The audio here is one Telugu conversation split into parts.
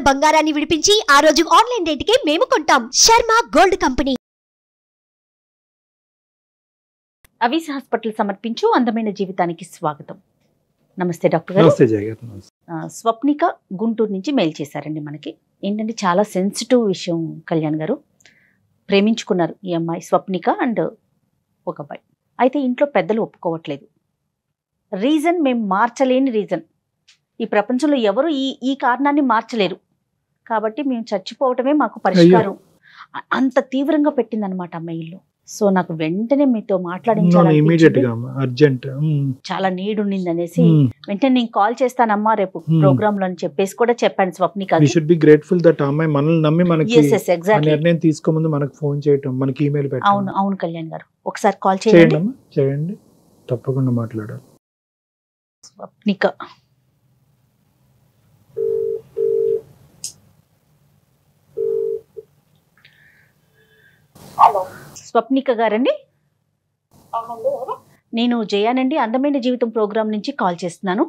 బంగారాన్ని విడిపించి ఆ రోజు ఆన్లైన్ రేటుకే మేము కొంటాం. Sharma gold company. Avis hospital సమర్పించు అందమైన జీవితానికి స్వాగతం. నమస్తే డాక్టర్ గారు. నమస్తే జయ గారు. స్వప్నిక గుంటూరు నుంచి మెయిల్ చేశారండి. మనకి ఏంటంటే చాలా సెన్సిటివ్ విషయం కళ్యాణ్ గారు. ప్రేమించుకున్నారు ఈ అమ్మాయి స్వప్నిక అండ్ ఒక అబ్బాయి. అయితే ఇంట్లో పెద్దలు ఒప్పుకోవట్లేదు. రీజన్ మేము మార్చలేని రీజన్. ఈ ప్రపంచంలో ఎవరు ఈ కారణాన్ని మార్చలేరు. కాబట్టి మేము చచ్చిపోవటమే మాకు పరిష్కారం. అంత తీవ్రంగా పెట్టిందనమాట ఆ మెయిల్లో. సో నాకు వెంటనే మీతో మాట్లాడించాలి, చాలా నీడ్ ఉండింది అనేసి వెంటనే నేను కాల్ చేస్తానమ్మా రేపు ప్రోగ్రామ్ లో అని చెప్పేసి కూడా చెప్పాను స్వప్నిక. నిర్ణయం తీసుకోముందు మనకు ఫోన్ చేయటం, మనకి ఈమెయిల్ పెట్టడం. అవును అవును కళ్యాణ్ గారు, ఒకసారి కాల్ చేయండి. చేయండి, తప్పకుండా మాట్లాడాలి. స్వప్నిక స్వప్నిక గారండి. నేను జయానండి, అందమైన జీవితం ప్రోగ్రామ్ నుంచి కాల్ చేస్తున్నాను.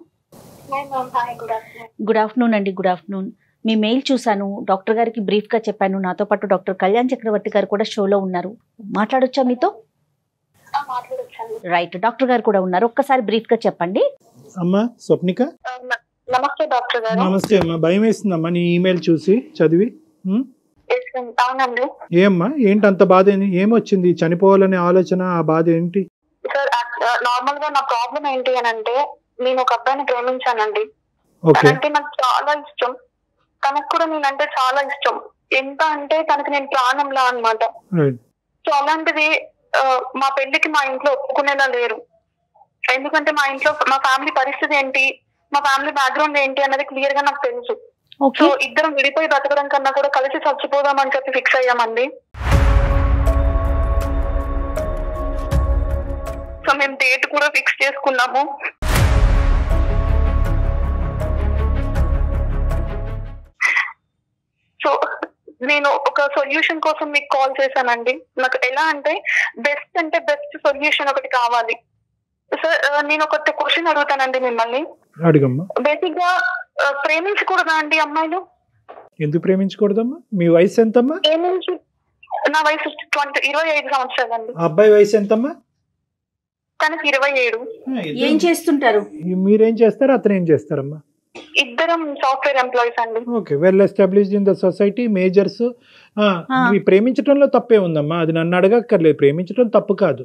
గుడ్ ఆఫ్టర్నూన్ అండి. Good afternoon. మీ మెయిల్ చూశాను, డాక్టర్ గారికి బ్రీఫ్ గా చెప్పాను. నాతో పాటు డాక్టర్ కళ్యాణ్ చక్రవర్తి గారు కూడా షోలో ఉన్నారు. మాట్లాడొచ్చా మీతో? రైట్, డాక్టర్ గారు కూడా ఉన్నారు. ఒక్కసారి బ్రీఫ్ గా చెప్పండి. అమ్మా స్వప్నిక. నమస్తే డాక్టర్ గారు. నమస్తే అమ్మా. భయం వేస్తుందమ్మా నీ ఈమెయిల్ చూసి చదివి. అవునండి. ఏమ్మా ఏంటి అంత బాధ? ఏమొచ్చింది? చనిపోవాలనే ఆలోచన, ఆ బాధ ఏంటి? సార్ నార్మల్ గా నా ప్రాబ్లం ఏంటి అని అంటే, నేను ఒక అబ్బాయిని ప్రేమించానండి. అంటే నాకు చాలా ఇష్టం, తనకు కూడా నేనంటే చాలా ఇష్టం. ఎంత అంటే తనకి నేను ప్రాణంలా అన్నమాట. సో అలాంటిది మా పెళ్లికి మా ఇంట్లో ఒప్పుకునేలా లేరు. ఎందుకంటే మా ఇంట్లో మా ఫ్యామిలీ పరిస్థితి ఏంటి, మా ఫ్యామిలీ బ్యాక్గ్రౌండ్ ఏంటి అన్నది క్లియర్ గా నాకు తెలుసు. సో ఇద్దరం విడిపోయి బతకడం కన్నా కూడా కలిసి చచ్చిపోదామని చెప్పి ఫిక్స్ అయ్యామండి. సో మేము డేట్ కూడా ఫిక్స్ చేసుకున్నాము. సో నేను ఒక సొల్యూషన్ కోసం మీకు కాల్ చేశానండి. నాకు ఎలా అంటే బెస్ట్ సొల్యూషన్ ఒకటి కావాలి. సార్ నేను ఒక క్వశ్చన్ అడుగుతానండి మిమ్మల్ని. బేసిక్ గా ప్రేమించకూడదా అండి అమ్మాయిలు? ఎందుకు ప్రేమించకూడదమ్మా? మీ వయసు ఎంతమ్మా? నా వయసు 25 సంవత్సరాలండి. అబ్బాయి వయసు ఎంతమ్మా? తనకి 27. ఏం చేస్తుంటారు? మీరేం చేస్తారు, అతను ఏం చేస్తారమ్మా? ఇద్దరం సాఫ్ట్వేర్ ఎంప్లాయీస్ అండి. Okay, well established in the society, majors. ప్రేమించడంలో తప్పే ఉందమ్మా, అది నన్ను అడగక్కర్లేదు. ప్రేమించడం తప్పు కాదు.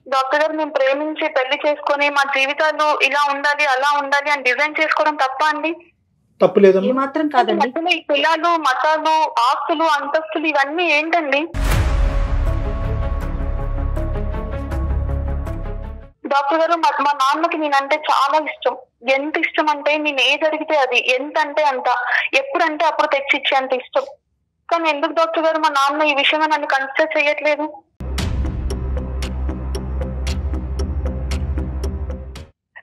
డాక్టర్ గారు, మేము ప్రేమించి పెళ్లి చేసుకుని మా జీవితాలు ఇలా ఉండాలి అలా ఉండాలి అని డిజైన్ చేసుకోవడం తప్ప అండి? తప్పులేదమ్మా, మాత్రం కాదండి. ఈ కులాలు, మతాలు, ఆస్తులు, అంతస్తులు ఇవన్నీ ఏంటండి? డాక్టర్ గారు, మా నాన్నకి నేనంటే చాలా ఇష్టం. ఎంత ఇష్టం అంటే నేను ఏది అడిగితే అది, ఎంత అంటే అంత, ఎప్పుడంటే అప్పుడు తెచ్చిచ్చే అంత ఇష్టం. కానీ ఎందుకు డాక్టర్ గారు మా నాన్న ఈ విషయంలో నన్ను కన్సిడర్ చేయట్లేదు?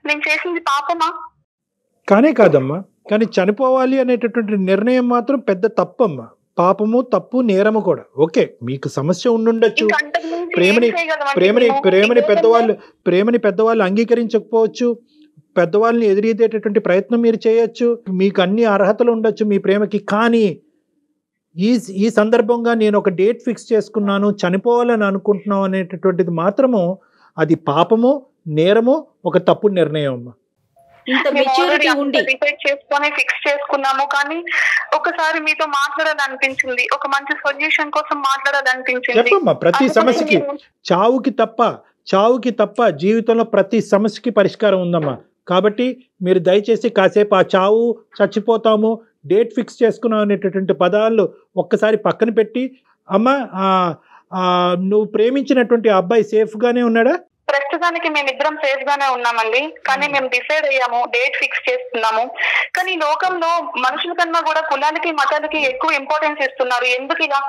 నేను చేసింది పాపమా? కానే కాదమ్మా, కానీ చనిపోవాలి అనేటటువంటి నిర్ణయం మాత్రం పెద్ద తప్పమ్మా. పాపము, తప్పు, నేరము కూడా. ఓకే, మీకు సమస్య ఉండుండొచ్చు. ప్రేమని పెద్దవాళ్ళు అంగీకరించకపోవచ్చు. పెద్దవాళ్ళని ఎదిరిదేటటువంటి ప్రయత్నం మీరు చేయొచ్చు. మీకు అన్ని అర్హతలు ఉండొచ్చు మీ ప్రేమకి. కానీ ఈ సందర్భంగా నేను ఒక డేట్ ఫిక్స్ చేసుకున్నాను, చనిపోవాలని అనుకుంటున్నాం అనేటటువంటిది మాత్రము అది పాపము, నేరము, ఒక తప్పు నిర్ణయం అమ్మా. ఫిక్స్ చేసుకున్నాము. కానీ ఒకసారి మీతో మాట్లాడాలనిపించింది, ఒక మంచి సొల్యూషన్ కోసం మాట్లాడాలనిపించింది. చెప్పమ్మా, ప్రతి సమస్యకి చావుకి తప్ప జీవితంలో ప్రతి సమస్యకి పరిష్కారం ఉందమ్మా. కాబట్టి మీరు దయచేసి కాసేపు ఆ చావు, చచ్చిపోతాము, డేట్ ఫిక్స్ చేసుకున్నాం అనేటటువంటి పదాలు ఒక్కసారి పక్కన పెట్టి, అమ్మా నువ్వు ప్రేమించినటువంటి అబ్బాయి సేఫ్ గానే ఉన్నాడా? ప్రస్తుతానికి మేమిద్దరం సేఫ్ గానే ఉన్నామండి. కానీ మేము డిసైడ్ అయ్యాము, డేట్ ఫిక్స్ చేస్తున్నాము. కానీ లోకంలో మనుషుల కన్నా కూడా కులాలకి, మతాలకి ఎక్కువ ఇంపార్టెన్స్ ఇస్తున్నారు. ఎందుకు ఇలా?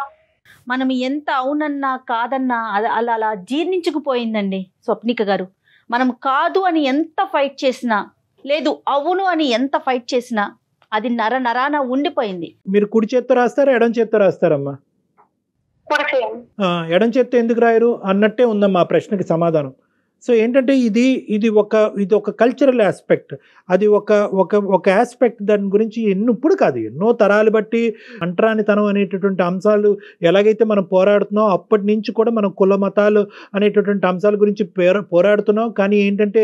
మనం ఎంత అవునన్నా కాదన్నా అలా అలా జీర్ణించుకుపోయిందండి స్వప్నిక గారు. మనం కాదు అని ఎంత ఫైట్ చేసినా, లేదు అవును అని ఎంత ఫైట్ చేసినా అది నరాన ఉండిపోయింది. మీరు కుడి చేత్తో రాస్తారా, ఎడం చేత్తో రాస్తారమ్మా? ఎడం చేత్తో ఎందుకు రాయరు అన్నట్టే ఉందమ్మా ఆ ప్రశ్నకి సమాధానం. సో ఏంటంటే ఇది ఒక కల్చరల్ ఆస్పెక్ట్, అది ఒక ఆస్పెక్ట్. దాని గురించి ఇప్పుడు కాదు, ఎన్నో తరాలు బట్టి అంటరానితనం అనేటటువంటి అంశాలు ఎలాగైతే మనం పోరాడుతున్నాం, అప్పటి నుంచి కూడా మనం కుల మతాలు అనేటటువంటి అంశాల గురించి పోరాడుతున్నాం. కానీ ఏంటంటే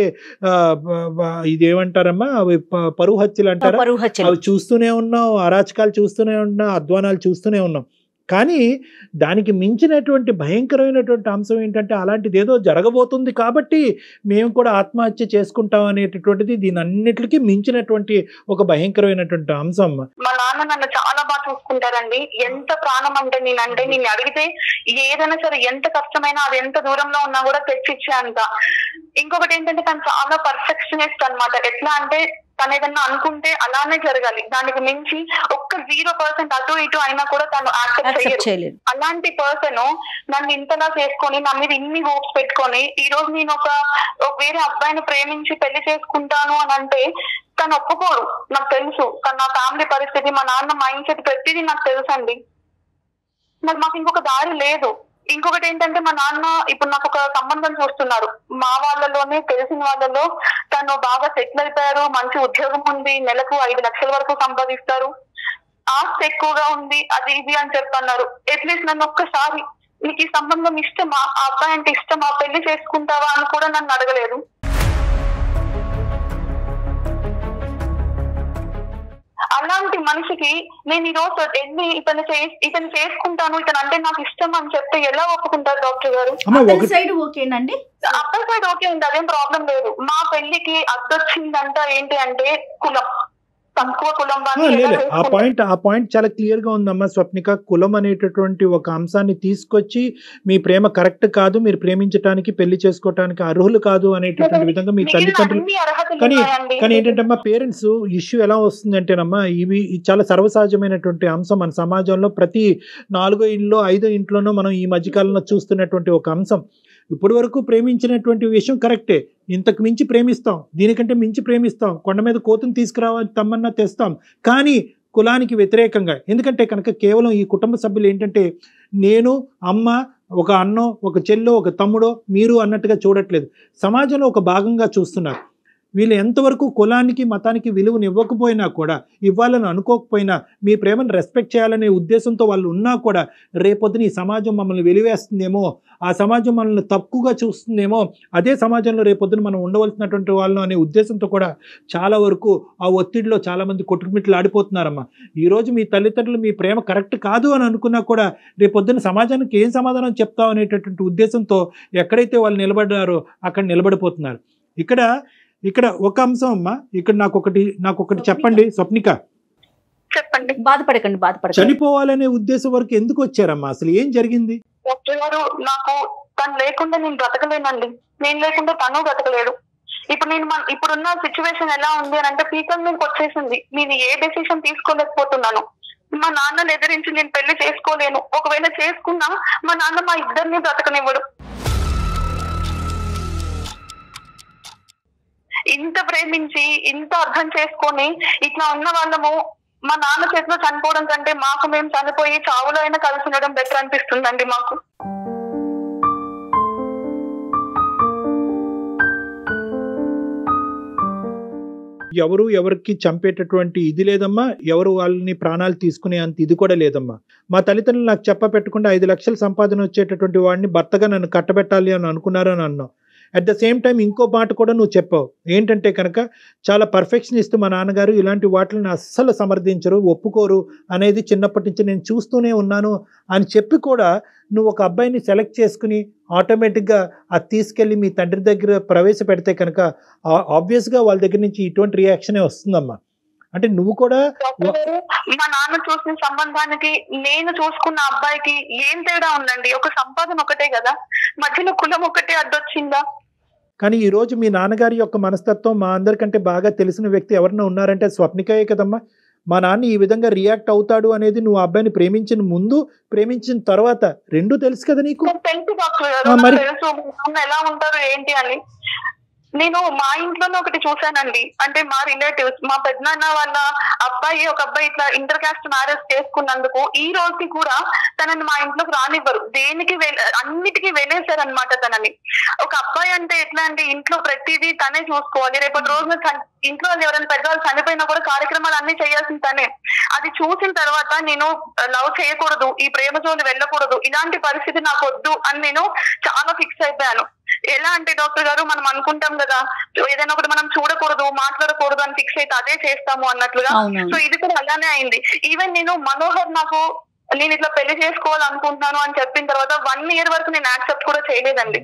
ఇదేమంటారమ్మా, అవి పరువు హత్యలు అంటారు, అవి చూస్తూనే ఉన్నాం, అరాచకాలు చూస్తూనే ఉన్నాం, అధ్వానాలు చూస్తూనే ఉన్నాం. కానీ దానికి మించినటువంటి భయంకరమైనటువంటి అంశం ఏంటంటే అలాంటిది ఏదో జరగబోతుంది కాబట్టి మేము కూడా ఆత్మహత్య చేసుకుంటాం అనేటటువంటిది దీని అన్నిటికీ మించినటువంటి ఒక భయంకరమైనటువంటి అంశం. మా నాన్న నన్ను చాలా బాగా చూసుకుంటారండి. ఎంత ప్రాణం అంటే నేను అడిగితే ఏదైనా సరే, ఎంత కష్టమైనా, అది ఎంత దూరంలో ఉన్నా కూడా తెచ్చిచ్చే అంత. ఇంకొకటి ఏంటంటే తను చాలా పర్ఫెక్షనిస్ట్ అన్నమాట. ఎట్లా అంటే తను ఏదన్నా అనుకుంటే అలానే జరగాలి, దానికి మించి ఒక్క 0% అటు ఇటు అయినా కూడా తను యాక్సెప్ట్ చేయలేదు. అలాంటి పర్సన్ నన్ను ఇంతలా చేసుకొని నా మీద ఇన్ని హోప్స్ పెట్టుకొని ఈ రోజు నేను ఒక వేరే అబ్బాయిని ప్రేమించి పెళ్లి చేసుకుంటాను అని అంటే తను ఒప్పుకోడు. నాకు తెలుసు తను, నా ఫ్యామిలీ పరిస్థితి, మా నాన్న మైండ్ సెట్ ప్రతిదీ నాకు తెలుసు అండి. మాకు ఇంకొక దారి లేదు. ఇంకొకటి ఏంటంటే మా నాన్న ఇప్పుడు నాకు ఒక సంబంధం చూస్తున్నారు. మా వాళ్ళలోనే తెలిసిన వాళ్ళలో తను బాగా సెటిల్ అయిపోయారు, మంచి ఉద్యోగం ఉంది, నెలకు 5 లక్షల వరకు సంపాదిస్తారు, ఆస్తి ఎక్కువగా ఉంది, అది ఇది అని చెప్పన్నారు. అట్లీస్ట్ నన్ను ఒక్కసారి నీకు ఈ సంబంధం ఇష్టమా, ఆ అబ్బాయి అంటే ఇష్టమా, పెళ్లి చేసుకుంటావా అని కూడా నన్ను అడగలేదు. అలాంటి మనిషికి నేను ఈ రోజు ఎన్ని ఇతను చేసుకుంటాను, ఇతను అంటే నాకు ఇష్టం అని చెప్తే ఎలా ఒప్పుకుంటారు డాక్టర్ గారు? అబ్బాయి సైడ్ ఓకేనండి, అబ్బాయి సైడ్ ఓకే ఉంది, అదేం ప్రాబ్లం లేదు. మా పెళ్లికి అద్దొచ్చిందంట ఏంటి అంటే కులం, తక్కువ కులం. ఆ పాయింట్ చాలా క్లియర్ గా ఉందమ్మా స్వప్నిక. కులం అనేటటువంటి ఒక అంశాన్ని తీసుకొచ్చి మీ ప్రేమ కరెక్ట్ కాదు, మీరు ప్రేమించడానికి పెళ్లి చేసుకోవటానికి అర్హులు కాదు అనేటటువంటి విధంగా మీ తల్లిదండ్రులు. కానీ ఏంటంటే అమ్మా పేరెంట్స్ ఇష్యూ ఎలా వస్తుందంటేనమ్మా, ఇవి చాలా సర్వసహజమైనటువంటి అంశం మన సమాజంలో. ప్రతి 4 ఇంట్లో 5 ఇంట్లోనూ మనం ఈ మధ్యకాలంలో చూస్తున్నటువంటి ఒక అంశం. ఇప్పటి వరకు ప్రేమించినటువంటి విషయం కరెక్టే, ఇంతకు మించి ప్రేమిస్తాం, దీనికంటే మించి ప్రేమిస్తాం, కొండ మీద కోతుని తీసుకురావాలి తమ్మన్నా తెస్తాం, కానీ కులానికి వ్యతిరేకంగా. ఎందుకంటే కనుక కేవలం ఈ కుటుంబ సభ్యులు ఏంటంటే నేను, అమ్మ, ఒక అన్నో, ఒక చెల్లో, ఒక తమ్ముడో, మీరు అన్నట్టుగా చూడట్లేదు, సమాజంలో ఒక భాగంగా చూస్తున్నారు. వీళ్ళు ఎంతవరకు కులానికి మతానికి విలువను ఇవ్వకపోయినా కూడా, ఇవ్వాలని అనుకోకపోయినా, మీ ప్రేమను రెస్పెక్ట్ చేయాలనే ఉద్దేశంతో వాళ్ళు ఉన్నా కూడా రేపొద్దున ఈ సమాజం మమ్మల్ని వెలివేస్తుందేమో, ఆ సమాజం మనల్ని తక్కువగా చూస్తుందేమో, అదే సమాజంలో రేపొద్దున మనం ఉండవలసినటువంటి వాళ్ళను అనే ఉద్దేశంతో కూడా చాలా వరకు ఆ ఒత్తిడిలో చాలామంది కొట్టుకుమిట్లు ఆడిపోతున్నారమ్మా. ఈరోజు మీ తల్లిదండ్రులు మీ ప్రేమ కరెక్ట్ కాదు అని అనుకున్నా కూడా రేపొద్దున సమాజానికి ఏం సమాధానం చెప్తాం అనేటటువంటి ఉద్దేశంతో ఎక్కడైతే వాళ్ళు నిలబడ్డారో అక్కడ నిలబడిపోతున్నారు. ఇక్కడ ఒక అంశం అమ్మా, ఇక్కడ నాకు ఒకటి చెప్పండి స్వప్నిక. చెప్పండి. బాధపడకండి. చనిపోవాలనే ఉద్దేశం వరకు ఎందుకు వచ్చారమ్మా? అసలు ఏం జరిగింది? డాక్టర్ గారు, నాకు తను లేకుండా నేను బ్రతకలేనండి, నేను లేకుండా తను బ్రతకలేడు. ఇప్పుడున్న సిచ్యువేషన్ ఎలా ఉంది అని అంటే పీకల్ మీదకి వచ్చేసింది. నేను ఏ డెసిషన్ తీసుకోలేకపోతున్నాను. మా నాన్నని ఎదిరించి నేను పెళ్లి చేసుకోలేను. ఒకవేళ చేసుకున్నా మా నాన్న మా ఇద్దరిని బ్రతకనివ్వడు. ఇంత ప్రేమించి ఇంత అర్థం చేసుకొని ఇట్లా ఉన్న వాళ్ళము మా నాన్న చేతిలో చనిపోవడం కంటే మాకు మేము చనిపోయి చావులో అయినా కలిసి ఉండడం బెటర్ అనిపిస్తుందండి మాకు. ఎవరికి చంపేటటువంటి ఇది లేదమ్మా, ఎవరు వాళ్ళని ప్రాణాలు తీసుకునే అంత ఇది కూడా లేదమ్మా. మా తల్లిదండ్రులు నాకు చెప్పపెట్టకుండా 5 లక్షల సంపాదన వచ్చేటటువంటి వాడిని భర్తగా నన్ను కట్టబెట్టాలి అని అనుకున్నారని అన్నావు. అట్ ద సేమ్ టైం ఇంకో మాట కూడా నువ్వు చెప్పావు, ఏంటంటే కనుక చాలా పర్ఫెక్షనిస్ట్ మా నాన్నగారు, ఇలాంటి వాటిని అస్సలు సమర్థించరు, ఒప్పుకోరు అనేది చిన్నప్పటి నుంచి నేను చూస్తూనే ఉన్నాను అని చెప్పి కూడా నువ్వు ఒక అబ్బాయిని సెలెక్ట్ చేసుకుని ఆటోమేటిక్గా అది తీసుకెళ్ళి మీ తండ్రి దగ్గర ప్రవేశపెడితే కనుక ఆబ్వియస్గా వాళ్ళ దగ్గర నుంచి ఇటువంటి రియాక్షనే వస్తుందమ్మా. అంటే నువ్వు కూడా మా నాన్న చూసిన సంబంధానికి నేను చూసుకున్న అబ్బాయికి ఏం తేడా ఉందండి? ఒక సంపాదన ఒకటే కదా, మధ్యలో కులం ఒకటే అడ్డొచ్చిందా? కానీ ఈ రోజు మీ నాన్నగారి యొక్క మనస్తత్వం మా అందరికంటే బాగా తెలిసిన వ్యక్తి ఎవరైనా ఉన్నారంటే స్వప్నికయే కదమ్మా. మా నాన్న ఈ విధంగా రియాక్ట్ అవుతాడు అనేది నువ్వు అబ్బాయిని ప్రేమించిన ముందు, ప్రేమించిన తర్వాత రెండూ తెలుసు కదా నీకు? తెలుసు డాక్టర్ గారు, తెలుసు ఎలా ఉంటారు ఏంటి అని. నేను మా ఇంట్లోనే ఒకటి చూసానండి, అంటే మా రిలేటివ్స్, మా పెద్దనాన్న వాళ్ళ ఒక అబ్బాయి ఇట్లా ఇంటర్ కాస్ట్ మ్యారేజ్ చేసుకున్నందుకు ఈ రోజుకి కూడా తనని మా ఇంట్లోకి రానివ్వరు. దేనికి అన్నిటికీ వెళ్ళేశారనమాట తనని. ఒక అబ్బాయి అంటే ఎట్లా అంటే ఇంట్లో ప్రతిదీ తనే చూసుకోవాలి. రేపటి రోజున ఇంట్లో ఎవరైనా పెద్దవాళ్ళు చనిపోయినా కూడా కార్యక్రమాలు అన్ని చేయాల్సిన తనే. అది చూసిన తర్వాత నేను లవ్ చేయకూడదు, ఈ ప్రేమ జోలి వెళ్ళకూడదు, ఇలాంటి పరిస్థితి నాకు వద్దు అని నేను చాలా ఫిక్స్ అయిపోయాను. ఎలా అంటే డాక్టర్ గారు, మనం అనుకుంటాం కదా ఏదైనా ఒకటి మనం చూడకూడదు, మాట్లాడకూడదు అని ఫిక్స్ అయితే అదే చేస్తాము అన్నట్లుగా. సో ఇది కూడా అలానే అయింది. ఈవెన్ నేను మనోహర్ నేను ఇట్లా పెళ్లి చేసుకోవాలనుకుంటున్నాను అని చెప్పిన తర్వాత 1 year వరకు నేను యాక్సెప్ట్ కూడా చేయలేదండి.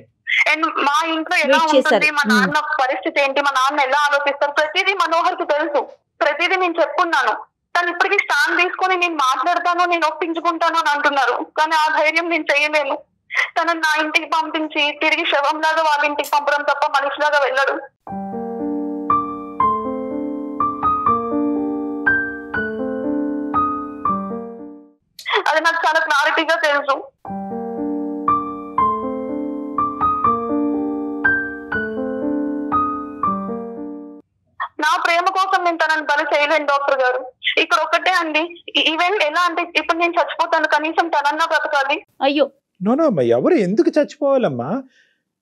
అండ్ మా ఇంట్లో ఎలా ఉంటుంది, మా నాన్న పరిస్థితి ఏంటి, మా నాన్న ఎలా ఆలోచిస్తారు, ప్రతిదీ మనోహర్ కి తెలుసు. ప్రతిదీ నేను చెప్పుకున్నాను. తను ఇప్పటికీ స్టాండ్ తీసుకొని నేను మాట్లాడతాను, నేను ఒప్పించుకుంటాను అని అంటున్నారు. కానీ ఆ ధైర్యం నేను చేయలేను. తనని నా ఇంటికి పంపించి తిరిగి శవంలాగా వాళ్ళ ఇంటికి పంపడం తప్ప మనిషిలాగా వెళ్ళడు. అది నాకు చాలా క్లారిటీగా తెలుసు. నా ప్రేమ కోసం నేను తనని బలి చేయలేను డాక్టర్ గారు. ఇక్కడ ఒకటే అండి, ఈవెన్ ఎలా అంటే ఇప్పుడు నేను చచ్చిపోతాను, కనీసం తనన్నా బ్రతకాలి. అయ్యో నో అమ్మా, ఎవరు ఎందుకు చచ్చిపోవాలమ్మా?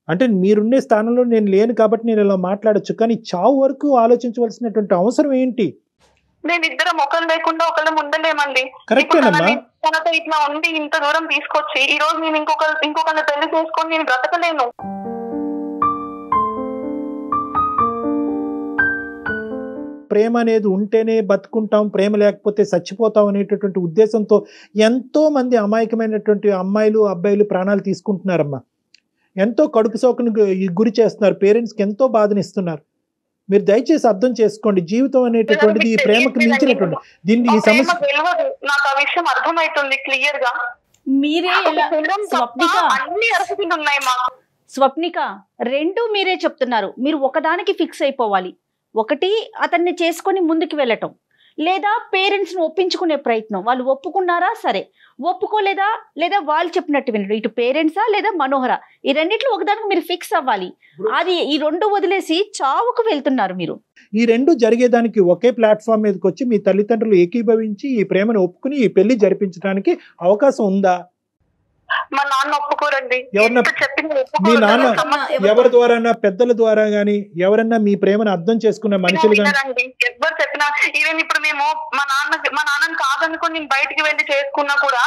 అంటే మీరుండే స్థానంలో నేను లేను కాబట్టి నేను ఇలా మాట్లాడచ్చు, కానీ చావు వరకు ఆలోచించవలసినటువంటి అవసరం ఏంటి? నేను ఇద్దరం ఒకరు లేకుండా ఒకళ్ళు ఉండలేమండి. తనతో ఇట్లా ఉండి ఇంత దూరం తీసుకొచ్చి ఈ రోజు నేను ఇంకొకరిని పెళ్లి చేసుకొని నేను బ్రతకలేను. ప్రేమ అనేది ఉంటేనే బతుకుంటాం, ప్రేమ లేకపోతే చచ్చిపోతాం అనేటటువంటి ఉద్దేశంతో ఎంతో మంది అమాయకమైనటువంటి అమ్మాయిలు అబ్బాయిలు ప్రాణాలు తీసుకుంటున్నారమ్మా. ఎంతో కడుపు సోకును గురి చేస్తున్నారు, పేరెంట్స్కి ఎంతో బాధనిస్తున్నారు. మీరు దయచేసి అర్థం చేసుకోండి, జీవితం అనేటటువంటిది ఈ ప్రేమకు మించినటువంటి దీన్ని ఈ సమస్య నాకు ఆ విషయం అర్థమవుతుంది క్లియర్ గా. మీరే స్వప్నిక 2 మీరే చెప్తున్నారు. మీరు ఒకదానికి ఫిక్స్ అయిపోవాలి. ఒకటి అతన్ని చేసుకొని ముందుకు వెళ్ళటం, లేదా పేరెంట్స్ని ఒప్పించుకునే ప్రయత్నం. వాళ్ళు ఒప్పుకున్నారా సరే, ఒప్పుకోలేదా లేదా వాళ్ళు చెప్పినట్టు వినరు. ఇటు పేరెంట్సా లేదా మనోహర, ఈ రెండిట్లో ఒకదానికి మీరు ఫిక్స్ అవ్వాలి. అది ఈ 2 వదిలేసి చావుకు వెళ్తున్నారు మీరు. ఈ 2 జరిగేదానికి ఒకే ప్లాట్ఫామ్ మీదకి వచ్చి మీ తల్లిదండ్రులు ఏకీభవించి ఈ ప్రేమను ఒప్పుకుని ఈ పెళ్లి జరిపించడానికి అవకాశం ఉందా? మా నాన్న ఒప్పుకోరండి. మీ నాన్న ఎవరి ద్వారా, పెద్దల ద్వారా గానీ ఎవరన్నా మీ ప్రేమను అర్థం చేసుకున్న మనుషులు కానీ ఎవరు చెప్పినా, ఈవెన్ ఇప్పుడు మేము మా నాన్నని కాదనుకుని నేను బయటికి వెళ్ళి చేసుకున్నా కూడా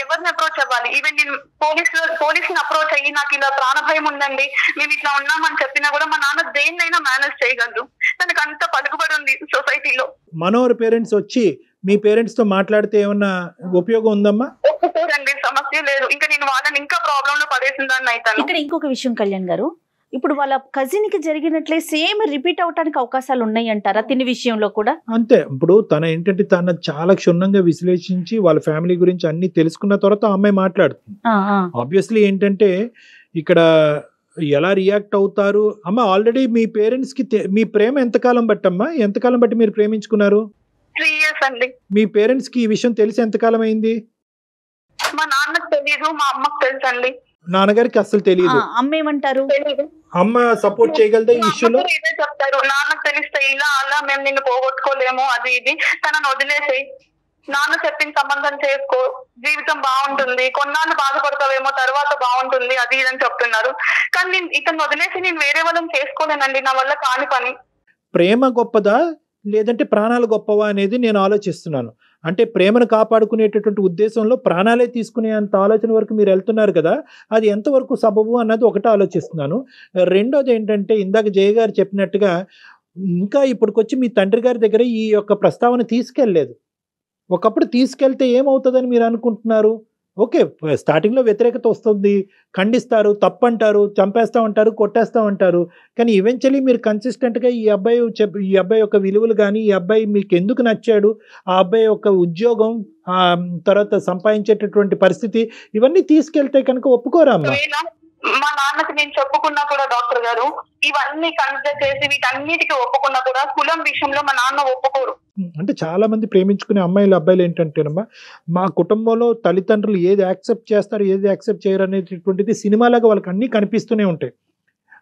ఎవరిని అప్రోచ్ అవ్వాలి? ఈవెన్ నేను పోలీసుని అప్రోచ్ అయ్యి నాకు ఇలా ప్రాణ భయం ఉందండి, మేము ఇట్లా ఉన్నామని చెప్పినా కూడా మా నాన్న దేన్నైనా మేనేజ్ చేయగలరు. తనకు అంత పలుకుబడి ఉంది సొసైటీలో. మనోహర్ పేరెంట్స్ వచ్చి మీ పేరెంట్స్ తో మాట్లాడితే ఏమన్నా ఉపయోగం ఉందమ్మా? ఒప్పుకోరండి, సమస్య లేదు. ఇంకా నేను వాళ్ళని ఇంకా ప్రాబ్లం లో పడేసిందాన్ని అవుతాను. ఇక్కడ ఇంకొక విషయం కళ్యాణ్ గారు, ఇప్పుడు వాళ్ళ కజిన్ కి జరిగినట్లే సేమ్ రిపీట్ అవడానికి అవకాశాలు ఉన్నాయి అంటారా తిని విషయంలో కూడా? అంతే. ఇప్పుడు తన ఏంటంటే తన చాలా క్షుణ్ణంగా విశ్లేషించి వాళ్ళ ఫ్యామిలీ గురించి అన్ని తెలుసుకున్న తర్వాత అమ్మాయి మాట్లాడుతుంది. ఆబ్వియస్లీ ఏంటంటే ఇక్కడ ఎలా రియాక్ట్ అవుతారు అమ్మ? ఆల్రెడీ మీ పేరెంట్స్ కి మీ ప్రేమ ఎంతకాలం బట్టమ్మా, ఎంతకాలం బట్టి మీరు ప్రేమించుకున్నారు? 3 years అండి. మీ పేరెంట్స్ కి ఈ విషయం తెలిసి ఎంతకాలం అయింది? మా నాన్నకు తెలియదు, మా అమ్మకు తెలుసు అండి. నాన్నగారికి అసలు తెలియదు. అమ్మ ఏమంటారు? అమ్మ సపోర్ట్ చేయగలదా ఈ ఇష్యూలో? ఇదే చెప్తారు, నాన్నకు తెలిస్తే ఇలా అలా మేము నిన్ను పోగొట్టుకోలేము, అది ఇది, తనను వదిలేసి నాన్న చెప్పిన సంబంధం చేసుకో, జీవితం బాగుంటుంది, కొన్నాళ్ళు బాధపడతావేమో, తర్వాత బాగుంటుంది, అది ఇదని చెప్తున్నారు. కానీ నేను ఇతను వదిలేసి నేను వేరే వాళ్ళని చేసుకోలేనండి, నా వల్ల కాని పని. ప్రేమ గొప్పదా లేదంటే ప్రాణాలు గొప్పవా అనేది నేను ఆలోచిస్తున్నాను. అంటే ప్రేమను కాపాడుకునేటటువంటి ఉద్దేశంలో ప్రాణాలే తీసుకునే అంత ఆలోచన వరకు మీరు వెళ్తున్నారు కదా, అది ఎంతవరకు సబబు అన్నది ఒకటి ఆలోచిస్తున్నాను. రెండోది ఏంటంటే ఇందాక జయ గారు చెప్పినట్టుగా ఇంకా ఇప్పటికొచ్చి మీ తండ్రి గారి దగ్గర ఈ యొక్క ప్రస్తావన తీసుకెళ్ళలేదు. ఒకప్పుడు తీసుకెళ్తే ఏమవుతుందని మీరు అనుకుంటున్నారు? ఓకే, స్టార్టింగ్లో వ్యతిరేకత వస్తుంది, ఖండిస్తారు, తప్పంటారు, చంపేస్తామంటారు, కొట్టేస్తామంటారు. కానీ ఈవెన్చువలీ మీరు కన్సిస్టెంట్గా ఈ అబ్బాయి యొక్క విలువలు కానీ, ఈ అబ్బాయి మీకు ఎందుకు నచ్చాడు, ఆ అబ్బాయి యొక్క ఉద్యోగం, తర్వాత సంపాదించేటటువంటి పరిస్థితి, ఇవన్నీ తీసుకెళ్తే కనుక ఒప్పుకోరా అమ్మా? మా నాన్నకి నేను చెప్పుకున్నా కూడా డాక్టర్ గారు, ఇవన్నీ కన్సిడర్ చేసి వీటన్నిటికీ ఒప్పుకున్నా కూడా కులం విషయంలో మా నాన్న ఒప్పుకోరు. అంటే చాలా మంది ప్రేమించుకునే అమ్మాయిలు అబ్బాయిలు ఏంటంటేనమ్మా, మా కుటుంబంలో తల్లిదండ్రులు ఏది యాక్సెప్ట్ చేస్తారు ఏది యాక్సెప్ట్ చేయరు అనేటటువంటిది సినిమాలాగా వాళ్ళకి అన్నీ కనిపిస్తూనే ఉంటాయి.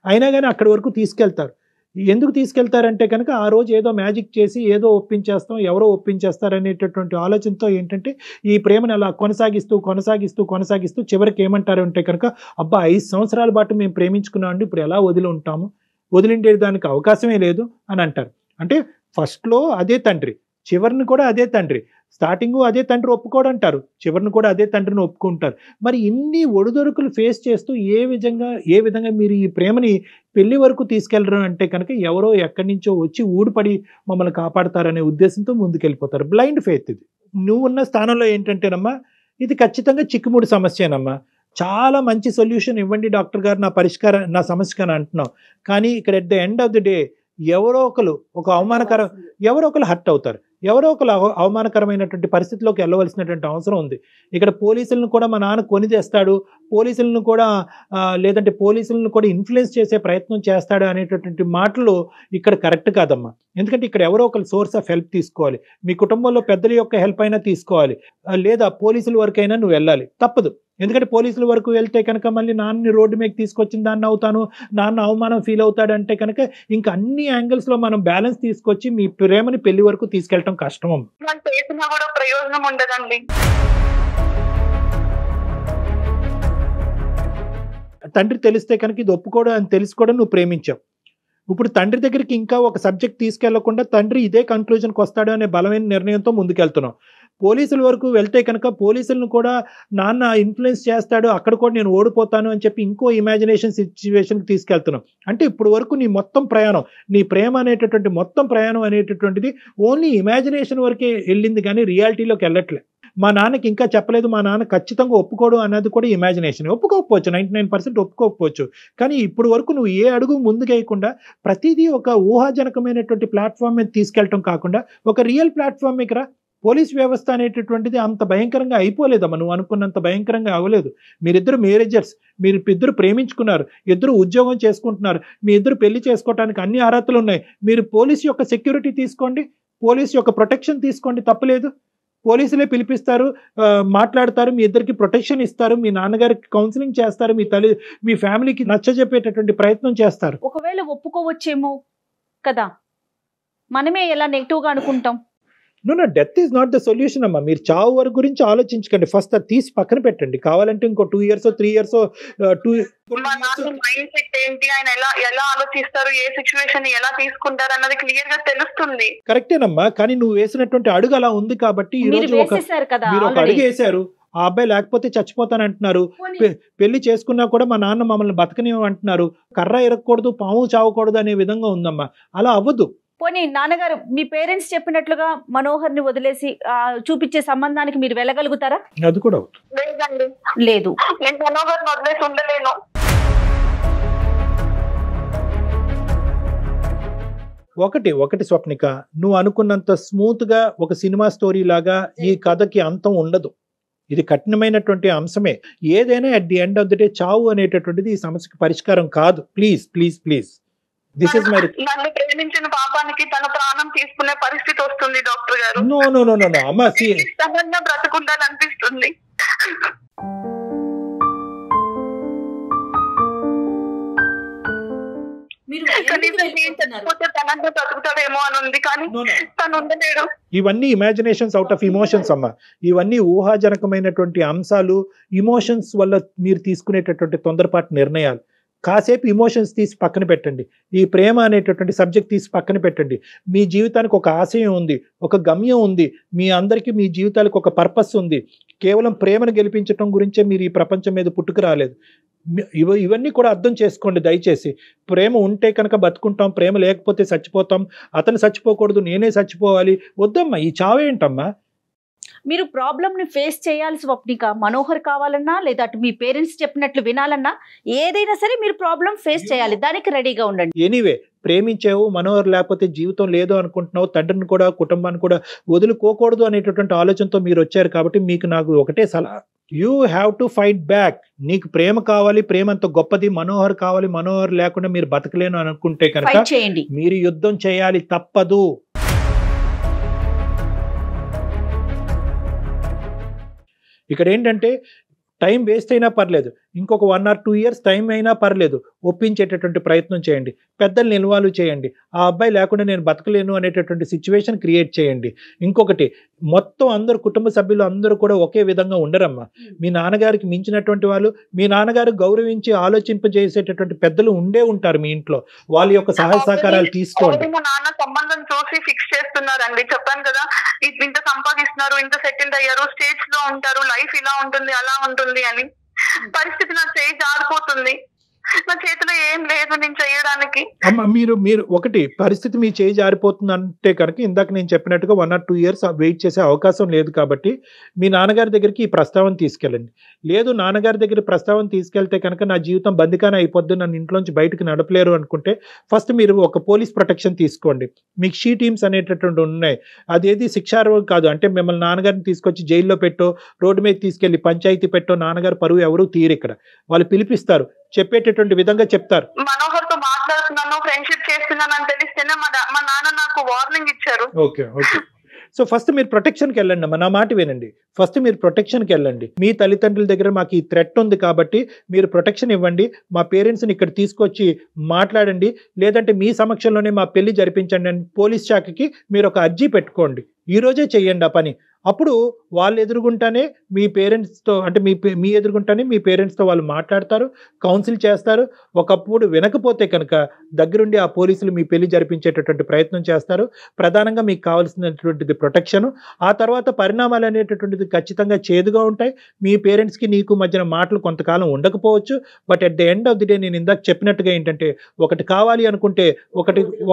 అయినా కానీ అక్కడి వరకు తీసుకెళ్తారు. ఎందుకు తీసుకెళ్తారంటే కనుక ఆ రోజు ఏదో మ్యాజిక్ చేసి ఏదో ఒప్పించేస్తాం, ఎవరో ఒప్పించేస్తారు అనేటటువంటి ఆలోచనతో ఏంటంటే ఈ ప్రేమను అలా కొనసాగిస్తూ చివరికి ఏమంటారు అంటే కనుక అబ్బా 5 సంవత్సరాల పాటు మేము ప్రేమించుకున్నామండి, ఇప్పుడు ఎలా వదిలి ఉంటాము, వదిలిండే దానికి అవకాశమే లేదు అని అంటారు. అంటే ఫస్ట్లో అదే తండ్రి, చివరిని కూడా అదే తండ్రి, స్టార్టింగ్ అదే తండ్రి ఒప్పుకోడంటారు, చివరిని కూడా అదే తండ్రిని ఒప్పుకుంటారు. మరి ఇన్ని ఒడిదొడుకులు ఫేస్ చేస్తూ ఏ విధంగా మీరు ఈ ప్రేమని పెళ్లి వరకు తీసుకెళ్లరు అంటే కనుక ఎవరో ఎక్కడి నుంచో వచ్చి ఊడిపడి మమ్మల్ని కాపాడతారనే ఉద్దేశంతో ముందుకెళ్ళిపోతారు. బ్లైండ్ ఫెయిత్ ఇది. నువ్వున్న స్థానంలో ఏంటంటేనమ్మా ఇది ఖచ్చితంగా చిక్కుముడి సమస్యనమ్మా. చాలా మంచి సొల్యూషన్ ఇవ్వండి డాక్టర్ గారు, నా సమస్యకి అని అంటున్నావు. కానీ ఇక్కడ at the end of the day ఎవరో ఒకరు హర్ట్ అవుతారు, ఎవరో ఒకరు అవమానకరమైనటువంటి పరిస్థితిలోకి వెళ్ళవలసినటువంటి అవసరం ఉంది. ఇక్కడ పోలీసులను కూడా మా నాన్న కొని తెస్తాడు, పోలీసులను కూడా లేదంటే పోలీసులను కూడా ఇన్ఫ్లుయెన్స్ చేసే ప్రయత్నం చేస్తాడు అనేటటువంటి మాటలు ఇక్కడ కరెక్ట్ కాదమ్మా. ఎందుకంటే ఇక్కడ ఎవరో ఒకరు సోర్స్ ఆఫ్ హెల్ప్ తీసుకోవాలి, మీ కుటుంబంలో పెద్దల యొక్క హెల్ప్ అయినా తీసుకోవాలి, లేదా పోలీసుల వరకైనా నువ్వు వెళ్ళాలి, తప్పదు. ఎందుకంటే పోలీసుల వరకు వెళ్తే కనుక మళ్ళీ నాన్నని రోడ్డు మీద తీసుకొచ్చిన దాన్ని అవుతాను, నాన్న అవమానం ఫీల్ అవుతాడు అంటే కనుక ఇంకా అన్ని యాంగిల్స్లో మనం బ్యాలెన్స్ తీసుకొచ్చి మీ ప్రేమని పెళ్లి వరకు తీసుకెళ్ళటం కష్టం. చేసినా కూడా ప్రయోజనం ఉండదండి. తండ్రి తెలిస్తే కనుక ఇది ఒప్పుకోవడం అని తెలిసి కూడా నువ్వు ప్రేమించావు. ఇప్పుడు తండ్రి దగ్గరికి ఇంకా ఒక సబ్జెక్ట్ తీసుకెళ్లకుండా తండ్రి ఇదే కన్క్లూజన్కి వస్తాడు అనే బలమైన నిర్ణయంతో ముందుకెళ్తున్నావు. పోలీసుల వరకు వెళ్తే కనుక పోలీసులను కూడా నాన్న ఇన్ఫ్లుయెన్స్ చేస్తాడు, అక్కడ కూడా నేను ఓడిపోతాను అని చెప్పి ఇంకో ఇమాజినేషన్ సిచ్యువేషన్కి తీసుకెళ్తున్నాం. అంటే ఇప్పుడు వరకు నీ మొత్తం ప్రయాణం, నీ ప్రేమ అనేటటువంటి మొత్తం ప్రయాణం అనేటటువంటిది ఓన్లీ ఇమాజినేషన్ వరకే వెళ్ళింది కానీ రియాలిటీలోకి వెళ్ళట్లే. మా నాన్నకి ఇంకా చెప్పలేదు, మా నాన్న ఖచ్చితంగా ఒప్పుకోడు అన్నది కూడా ఇమాజినేషన్. ఒప్పుకోకపోవచ్చు, 99% ఒప్పుకోకపోవచ్చు. కానీ ఇప్పుడు వరకు నువ్వు ఏ అడుగు ముందుకేయకుండా ప్రతిదీ ఒక ఊహాజనకమైనటువంటి ప్లాట్ఫామ్ మీద తీసుకెళ్ళటం కాకుండా ఒక రియల్ ప్లాట్ఫామ్ మీద పోలీస్ వ్యవస్థ అనేటటువంటిది అంత భయంకరంగా అయిపోలేదమ్మా, నువ్వు అనుకున్నంత భయంకరంగా అవ్వలేదు. మీరిద్దరు మ్యారేజర్స్, మీరు ఇద్దరు ప్రేమించుకున్నారు, ఇద్దరు ఉద్యోగం చేసుకుంటున్నారు, మీ ఇద్దరు పెళ్లి చేసుకోవడానికి అన్ని అర్హతలు ఉన్నాయి. మీరు పోలీస్ యొక్క సెక్యూరిటీ తీసుకోండి, పోలీస్ యొక్క ప్రొటెక్షన్ తీసుకోండి, తప్పలేదు. పోలీసులే పిలిపిస్తారు, మాట్లాడతారు, మీ ఇద్దరికి ప్రొటెక్షన్ ఇస్తారు, మీ నాన్నగారికి కౌన్సిలింగ్ చేస్తారు, మీ ఫ్యామిలీకి నచ్చజెప్పేటటువంటి ప్రయత్నం చేస్తారు. ఒకవేళ ఒప్పుకోవచ్చేమో కదా, మనమే ఎలా నెగిటివ్గా అనుకుంటాం. No, death is not the solution అమ్మా. మీరు చావు వరకు గురించి ఆలోచించకండి, ఫస్ట్ అది తీసి పక్కన పెట్టండి. కావాలంటే ఇంకో 2 years 3 years మైండ్ సెట్ ఏంటి, ఆయన ఎలా ఆలోచిస్తారు, ఏ సిచ్యువేషన్ ఎలా తీసుకుంటారు అన్నది క్లియర్ గా తెలుస్తుంది. కరెక్టేనమ్మా, కానీ నువ్వు వేసినటువంటి అడుగు అలా ఉంది కాబట్టి ఈ రోజు మీరు ఒక అడుగు వేశారు. ఆ అబ్బాయి లేకపోతే చచ్చిపోతానంటున్నారు, పెళ్లి చేసుకున్నా కూడా మా నాన్న మమ్మల్ని బతకనివ్వమంటున్నారు, కర్ర ఇరగకూడదు, పాము చావకూడదు అనే విధంగా ఉందమ్మా. అలా అవ్వదు. పోనీ నాన్నగారు మీ పేరెంట్స్ చెప్పినట్లుగా మనోహర్ని వదిలేసి చూపించే సంబంధానికి మీరు వెళ్ళగలుగుతారా? అది కూడా లేదండి, లేదు, నేను మనోహర్ని వదిలేసి ఉండలేను. ఒకటి స్వప్నిక, నువ్వు అనుకున్నంత స్మూత్ గా ఒక సినిమా స్టోరీ లాగా ఈ కథకి అంతం ఉండదు. ఇది కఠినమైనటువంటి అంశమే. ఏదైనా at the end of the day చావు అనేటటువంటిది ఈ సమస్యకి పరిష్కారం కాదు. Please please please, this is my. నన్ను ప్రేమించిన పాపానికి తన ప్రాణం తీసుకునే పరిస్థితి వస్తుంది డాక్టర్ గారు. నో నో నో నో అమ్మా, బ్రతుకుండాలనిపిస్తుంది. బ్రతుకుతాడేమో అని ఉంది, కానీ తను ఉండలేడు. ఇవన్నీ ఇమాజినేషన్స్ అవుట్ ఆఫ్ ఇమోషన్స్ అమ్మా. ఇవన్నీ ఊహాజనకమైనటువంటి అంశాలు, ఇమోషన్స్ వల్ల మీరు తీసుకునేటటువంటి తొందరపాటు నిర్ణయాలు. కాసేపు ఇమోషన్స్ తీసి పక్కన పెట్టండి, ఈ ప్రేమ అనేటటువంటి సబ్జెక్ట్ తీసి పక్కన పెట్టండి. మీ జీవితానికి ఒక ఆశయం ఉంది, ఒక గమ్యం ఉంది, మీ అందరికీ మీ జీవితాలకు ఒక పర్పస్ ఉంది. కేవలం ప్రేమను గెలిపించడం గురించే మీరు ఈ ప్రపంచం మీద పుట్టుకు రాలేదు. ఇవన్నీ కూడా అర్థం చేసుకోండి దయచేసి. ప్రేమ ఉంటే కనుక బతుకుంటాం, ప్రేమ లేకపోతే చచ్చిపోతాం. అతను చచ్చిపోకూడదు, నేనే చచ్చిపోవాలి, వద్దమ్మా. ఈ చావేంటమ్మా? మీరు ప్రాబ్లమ్ని ఫేస్ చేయాలి స్వప్నిక. మనోహర్ కావాలన్నా లేదా అటు మీ పేరెంట్స్ చెప్పినట్లు వినాలన్నా ఏదైనా సరే మీరు ప్రాబ్లం ఫేస్ చేయాలి, దానికి రెడీగా ఉండండి. ఎనీవే, ప్రేమించావు, మనోహర్ లేకపోతే జీవితం లేదు అనుకుంటున్నావు, తండ్రిని కూడా కుటుంబాన్ని కూడా వదులుకోకూడదు అనేటటువంటి ఆలోచనతో మీరు వచ్చారు. కాబట్టి మీకు నాకు ఒకటే సలహా, you have to fight back. నీకు ప్రేమ కావాలి, ప్రేమ అంత గొప్పది, మనోహర్ కావాలి, మనోహర్ లేకుండా మీరు బతకలేను అనుకుంటే కనుక మీరు యుద్ధం చేయాలి, తప్పదు. ఇక్కడ ఏంటంటే టైం వేస్ట్ అయినా పర్లేదు, ఇంకొక 1 or 2 years టైం అయినా పర్లేదు, ఒప్పించేటటువంటి ప్రయత్నం చేయండి. పెద్దల్ని ఇన్వాల్వ్ చేయండి. ఆ అబ్బాయి లేకుండా నేను బతకలేను అనేటటువంటి సిచ్యువేషన్ క్రియేట్ చేయండి. ఇంకొకటి, మొత్తం అందరు కుటుంబ సభ్యులు అందరూ కూడా ఒకే విధంగా ఉండరమ్మా. మీ నాన్నగారికి మించినటువంటి వాళ్ళు, మీ నాన్నగారు గౌరవించి ఆలోచింపజేసేటటువంటి పెద్దలు ఉండే ఉంటారు మీ ఇంట్లో. వాళ్ళ యొక్క సహాయ సహకారాలు తీసుకోండి. మా నాన్న సంబంధం చూసి ఫిక్స్ చేస్తున్నారండి. చెప్పాను కదా, ఇంత సంపాదిస్తున్నారు, ఇంత సెటిల్ అయ్యారు, స్టేట్స్ లో ఉంటారు, లైఫ్ ఇలా ఉంటుంది అలా ఉంటుంది అని. పరిస్థితి నా చేయి జారిపోతుంది, నా చేతిలో ఏం లేదు నేను చేయడానికి. అమ్మ మీరు ఒకటి, పరిస్థితి మీ చేయి జారిపోతుంది అంటే కనుక ఇందాక నేను చెప్పినట్టుగా 1 or 2 years వెయిట్ చేసే అవకాశం లేదు కాబట్టి మీ నాన్నగారి దగ్గరికి ఈ ప్రస్తావన తీసుకెళ్ళండి. లేదు నాన్నగారి దగ్గర ప్రస్తావన తీసుకెళ్తే కనుక నా జీవితం బందికానే అయిపోద్ది, నన్ను ఇంట్లోంచి బయటకు నడపలేరు అనుకుంటే ఫస్ట్ మీరు ఒక పోలీస్ ప్రొటెక్షన్ తీసుకోండి. మీకు షీ టీమ్స్ అనేటటువంటి ఉన్నాయి. అదేది శిక్షార్హం కాదు. అంటే మిమ్మల్ని నాన్నగారిని తీసుకొచ్చి జైల్లో పెట్టో, రోడ్డు మీద తీసుకెళ్లి పంచాయతీ పెట్టో నాన్నగారు పరువు ఎవరు తీరు. ఇక్కడ వాళ్ళు పిలిపిస్తారు, చెప్పేటటువంటి విధంగా చెప్తారు. మనోహర్ తో మాట్లాడుతున్నాను, ఫ్రెండ్షిప్ చేస్తున్నాను అని తెలిస్తేనే మా నాన్న నాకు వార్నింగ్ ఇచ్చారు. ఓకే. సో ఫస్ట్ మీరు ప్రొటెక్షన్కి వెళ్ళండి అమ్మా, నా మాట వినండి. ఫస్ట్ మీరు ప్రొటెక్షన్కి వెళ్ళండి. మీ తల్లిదండ్రుల దగ్గర మాకు ఈ థ్రెట్ ఉంది కాబట్టి మీరు ప్రొటెక్షన్ ఇవ్వండి. మా పేరెంట్స్ని ఇక్కడ తీసుకొచ్చి మాట్లాడండి, లేదంటే మీ సమక్షంలోనే మా పెళ్లి జరిపించండి అని పోలీస్ శాఖకి మీరు ఒక అర్జీ పెట్టుకోండి. ఈరోజే చెయ్యండి ఆ పని. అప్పుడు వాళ్ళు ఎదురుగుంటానే మీ పేరెంట్స్తో, అంటే మీ ఎదురుగుంటానే మీ పేరెంట్స్తో వాళ్ళు మాట్లాడతారు, కౌన్సిల్ చేస్తారు. ఒకప్పుడు వినకపోతే కనుక దగ్గరుండి ఆ పోలీసులు మీ పెళ్లి జరిపించేటటువంటి ప్రయత్నం చేస్తారు. ప్రధానంగా మీకు కావాల్సినటువంటిది ప్రొటెక్షను. ఆ తర్వాత పరిణామాలు అనేటటువంటిది ఖచ్చితంగా చేదుగా ఉంటాయి. మీ పేరెంట్స్కి నీకు మధ్యన మాటలు కొంతకాలం ఉండకపోవచ్చు. But at the end of the day నేను ఇందాక చెప్పినట్టుగా ఏంటంటే, ఒకటి కావాలి అనుకుంటే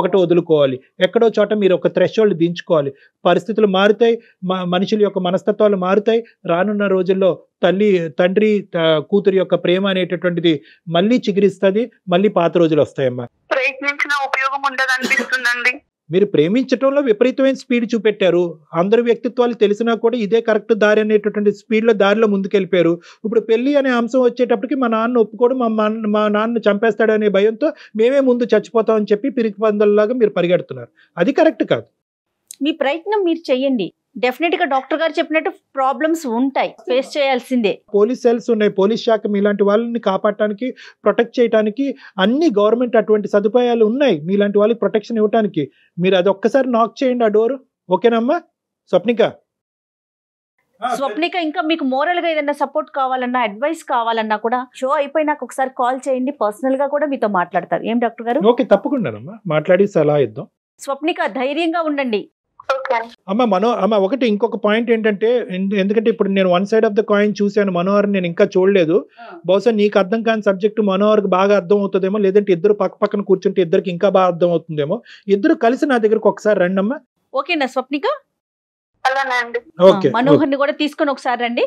ఒకటి వదులుకోవాలి. ఎక్కడో చోట మీరు ఒక థ్రెషోల్డ్ దించుకోవాలి. పరిస్థితులు మారుతాయి, మనుషుల యొక్క మనస్తత్వాలు మారుతాయి. రానున్న రోజుల్లో తండ్రి కూతురు యొక్క ప్రేమ అనేటటువంటిది మళ్ళీ చిగురిస్తుంది, మళ్ళీ పాత రోజులు వస్తాయమ్మా. ప్రయత్నించిన ఉపయోగం ఉండదు అనిపిస్తుందండి. మీరు ప్రేమించడంలో విపరీతమైన స్పీడ్ చూపెట్టారు. అందరి వ్యక్తిత్వాలు తెలిసినా కూడా ఇదే కరెక్ట్ దారి అనేటటువంటి స్పీడ్లో దారిలో ముందుకెళ్ళిపోయారు. ఇప్పుడు పెళ్లి అనే అంశం వచ్చేటప్పటికి మా నాన్న ఒప్పుకోడు, మా నాన్న చంపేస్తాడు అనే భయంతో మేమే ముందు చచ్చిపోతామని చెప్పి పిరికి పందల్లాగా మీరు పరిగెడుతున్నారు. అది కరెక్ట్ కాదు. మీ ప్రయత్నం మీరు చెయ్యండి. డెఫినెట్ గా డాక్టర్ గారు చెప్పినట్టు ప్రాబ్లమ్స్ ఉంటాయి, ఫేస్ చేయాల్సిందే. పోలీస్ సెల్స్ ఉన్నాయి, పోలీస్ శాఖ మీలాంటి వాళ్ళని కాపాడటానికి, ప్రొటెక్ట్ చేయడానికి అన్ని గవర్నమెంట్ అటువంటి సదుపాయాలు ఉన్నాయి మీలాంటి వాళ్ళకి ప్రొటెక్షన్ ఇవ్వడానికి. మీరు అది ఒక్కసారి నాక్ చేయండి ఆ డోర్. ఓకేనమ్మా స్వప్నిక? ఇంకా మీకు మోరల్ గా ఏదైనా సపోర్ట్ కావాలన్నా, అడ్వైస్ కావాలన్నా కూడా షో అయిపోయినాక ఒకసారి కాల్ చేయండి. పర్సనల్ గా కూడా మీతో మాట్లాడతారు. ఏం డాక్టర్ గారు? ఓకే, తప్పకుండానమ్మా, మాట్లాడి సలహా ఇద్దాం. స్వప్నిక ధైర్యంగా ఉండండి. అమ్మ ఒకటి ఇంకొక పాయింట్ ఏంటంటే, ఎందుకంటే ఇప్పుడు నేను 1 side ఆఫ్ ద కాయిన్ చూశాను, మనోహర్ నేను ఇంకా చూడలేదు. బహుశా నీకు అర్థం కాని సబ్జెక్టు మనోహర్కి బాగా అర్థం అవుతుందేమో, లేదంటే ఇద్దరు పక్క పక్కన కూర్చుంటే ఇద్దరికి ఇంకా బాగా అర్థం అవుతుందేమో. ఇద్దరు కలిసి నా దగ్గరకు ఒకసారి రండి అమ్మా. ఓకేనా స్వప్నిక? ఓకే, మనోహర్ని కూడా తీసుకొని ఒకసారి రండి.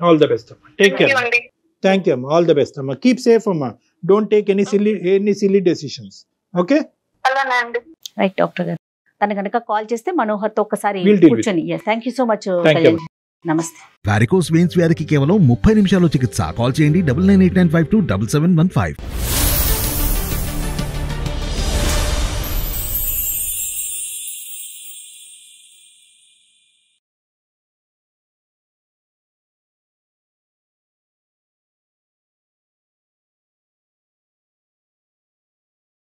ఆల్ ద బెస్ట్ అమ్మా, టేక్ కేర్. థ్యాంక్ యూ అమ్మా, ఆల్ ద బెస్ట్ అమ్మా, కీప్ సేఫ్ అమ్మా, don't take any silly decisions. Okay right doctor గారు. తన కనుక కాల్ చేస్తే మనోహర్ తో ఒకసారి కూర్చొని. Thank you so much. నమస్తే. వారికోస్ వెయిన్స్ వ్యాధికి కేవలం 30 నిమిషాల్లో చికిత్స. కాల్ చేయండి 9989527715.